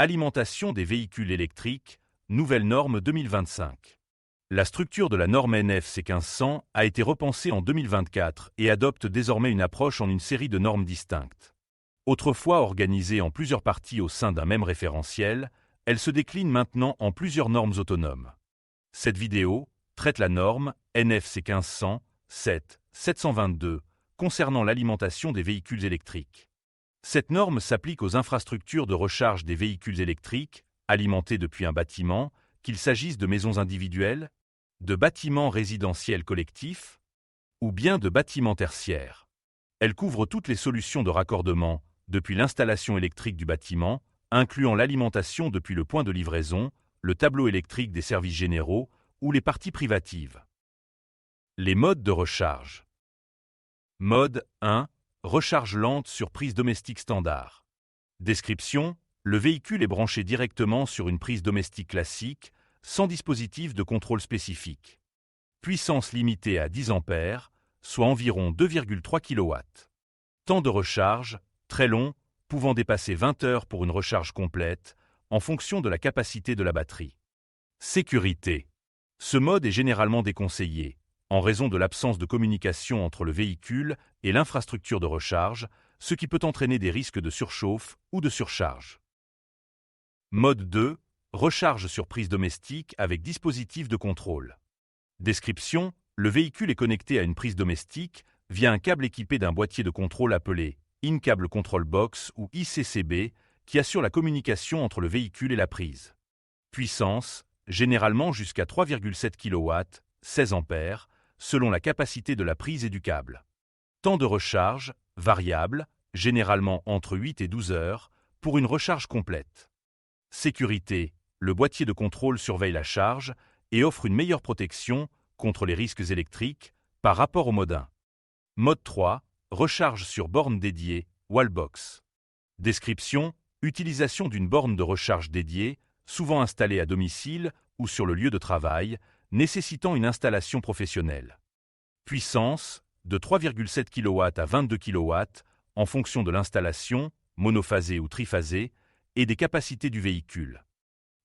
Alimentation des véhicules électriques, nouvelle norme 2025. La structure de la norme NFC 1500 a été repensée en 2024 et adopte désormais une approche en une série de normes distinctes. Autrefois organisée en plusieurs parties au sein d'un même référentiel, elle se décline maintenant en plusieurs normes autonomes. Cette vidéo traite la norme NFC 1500 7 722 concernant l'alimentation des véhicules électriques. Cette norme s'applique aux infrastructures de recharge des véhicules électriques alimentés depuis un bâtiment, qu'il s'agisse de maisons individuelles, de bâtiments résidentiels collectifs ou bien de bâtiments tertiaires. Elle couvre toutes les solutions de raccordement depuis l'installation électrique du bâtiment, incluant l'alimentation depuis le point de livraison, le tableau électrique des services généraux ou les parties privatives. Les modes de recharge. Mode 1. Recharge lente sur prise domestique standard. Description. Le véhicule est branché directement sur une prise domestique classique, sans dispositif de contrôle spécifique. Puissance limitée à 10 A, soit environ 2,3 kW. Temps de recharge, très long, pouvant dépasser 20 heures pour une recharge complète, en fonction de la capacité de la batterie. Sécurité. Ce mode est généralement déconseillé, en raison de l'absence de communication entre le véhicule et l'infrastructure de recharge, ce qui peut entraîner des risques de surchauffe ou de surcharge. Mode 2. Recharge sur prise domestique avec dispositif de contrôle. Description. Le véhicule est connecté à une prise domestique via un câble équipé d'un boîtier de contrôle appelé In-Cable Control Box ou ICCB qui assure la communication entre le véhicule et la prise. Puissance, généralement jusqu'à 3,7 kW, 16 A, selon la capacité de la prise et du câble. Temps de recharge, variable, généralement entre 8 et 12 heures, pour une recharge complète. Sécurité, le boîtier de contrôle surveille la charge et offre une meilleure protection contre les risques électriques par rapport au mode 1. Mode 3, recharge sur borne dédiée, Wallbox. Description, utilisation d'une borne de recharge dédiée, souvent installée à domicile ou sur le lieu de travail, nécessitant une installation professionnelle. Puissance, de 3,7 kW à 22 kW, en fonction de l'installation, monophasée ou triphasée, et des capacités du véhicule.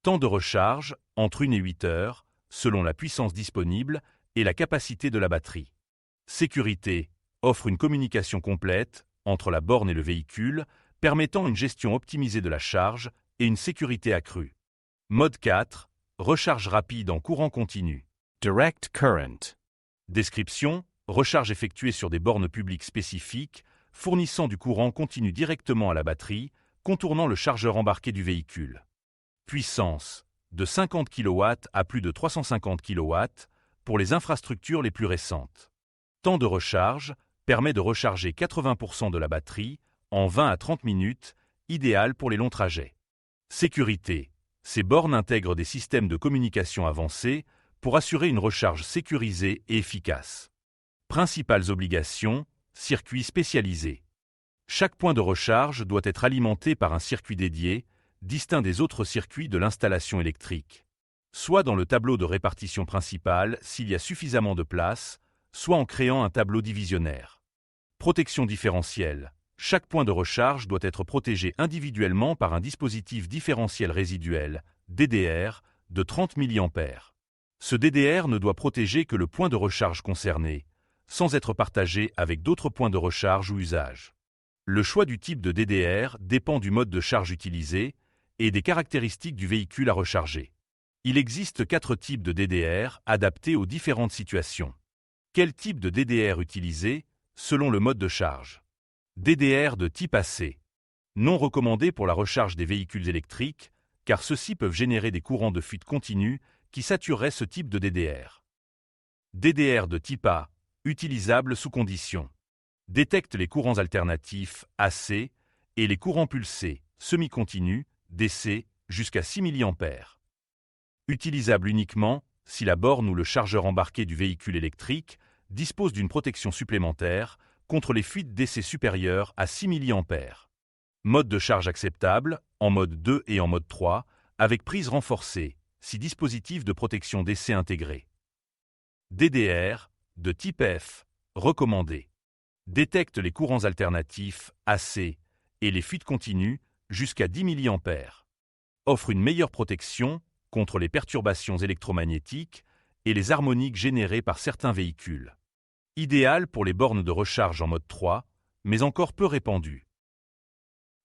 Temps de recharge, entre 1 et 8 heures, selon la puissance disponible et la capacité de la batterie. Sécurité, offre une communication complète entre la borne et le véhicule, permettant une gestion optimisée de la charge et une sécurité accrue. Mode 4, recharge rapide en courant continu. Direct current. Description, recharge effectuée sur des bornes publiques spécifiques, fournissant du courant continu directement à la batterie, contournant le chargeur embarqué du véhicule. Puissance, de 50 kW à plus de 350 kW pour les infrastructures les plus récentes. Temps de recharge, permet de recharger 80% de la batterie en 20 à 30 minutes, idéal pour les longs trajets. Sécurité, ces bornes intègrent des systèmes de communication avancés pour assurer une recharge sécurisée et efficace. Principales obligations, circuit spécialisé. Chaque point de recharge doit être alimenté par un circuit dédié, distinct des autres circuits de l'installation électrique. Soit dans le tableau de répartition principal s'il y a suffisamment de place, soit en créant un tableau divisionnaire. Protection différentielle. Chaque point de recharge doit être protégé individuellement par un dispositif différentiel résiduel, DDR, de 30 mA. Ce DDR ne doit protéger que le point de recharge concerné, sans être partagé avec d'autres points de recharge ou usage. Le choix du type de DDR dépend du mode de charge utilisé et des caractéristiques du véhicule à recharger. Il existe 4 types de DDR adaptés aux différentes situations. Quel type de DDR utiliser selon le mode de charge? DDR de type AC. Non recommandé pour la recharge des véhicules électriques, car ceux-ci peuvent générer des courants de fuite continue qui satureraient ce type de DDR. DDR de type A, utilisable sous conditions. Détecte les courants alternatifs AC et les courants pulsés, semi-continus, DC, jusqu'à 6 mA. Utilisable uniquement si la borne ou le chargeur embarqué du véhicule électrique dispose d'une protection supplémentaire contre les fuites DC supérieures à 6 mA. Mode de charge acceptable, en mode 2 et en mode 3, avec prise renforcée, si dispositif de protection DC intégré. DDR, de type F, recommandé. Détecte les courants alternatifs AC et les fuites continues jusqu'à 10 mA. offre une meilleure protection contre les perturbations électromagnétiques et les harmoniques générées par certains véhicules. Idéal pour les bornes de recharge en mode 3, mais encore peu répandu.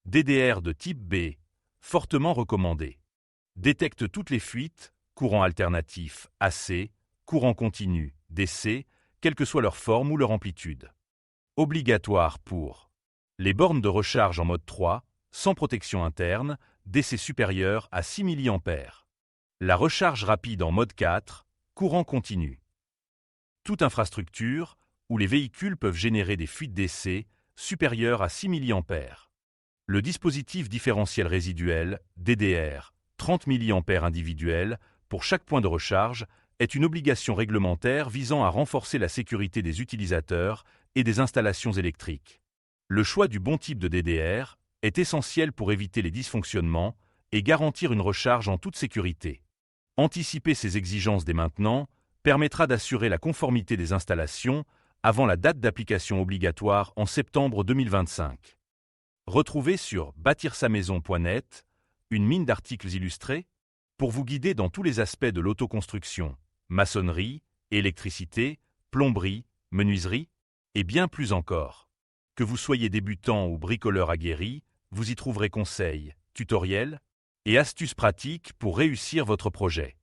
DDR de type B, fortement recommandé. Détecte toutes les fuites, courant alternatif AC, courant continu DC, quelle que soit leur forme ou leur amplitude. Obligatoire pour les bornes de recharge en mode 3, sans protection interne, DC supérieur à 6 mA. La recharge rapide en mode 4, courant continu. Toute infrastructure où les véhicules peuvent générer des fuites DC supérieures à 6 mA. Le dispositif différentiel résiduel, DDR, 30 mA individuel, pour chaque point de recharge, est une obligation réglementaire visant à renforcer la sécurité des utilisateurs et des installations électriques. Le choix du bon type de DDR est essentiel pour éviter les dysfonctionnements et garantir une recharge en toute sécurité. Anticiper ces exigences dès maintenant permettra d'assurer la conformité des installations avant la date d'application obligatoire en septembre 2025. Retrouvez sur bâtir-sa-maison.net une mine d'articles illustrés pour vous guider dans tous les aspects de l'autoconstruction, maçonnerie, électricité, plomberie, menuiserie et bien plus encore. Que vous soyez débutant ou bricoleur aguerri, vous y trouverez conseils, tutoriels et astuces pratiques pour réussir votre projet.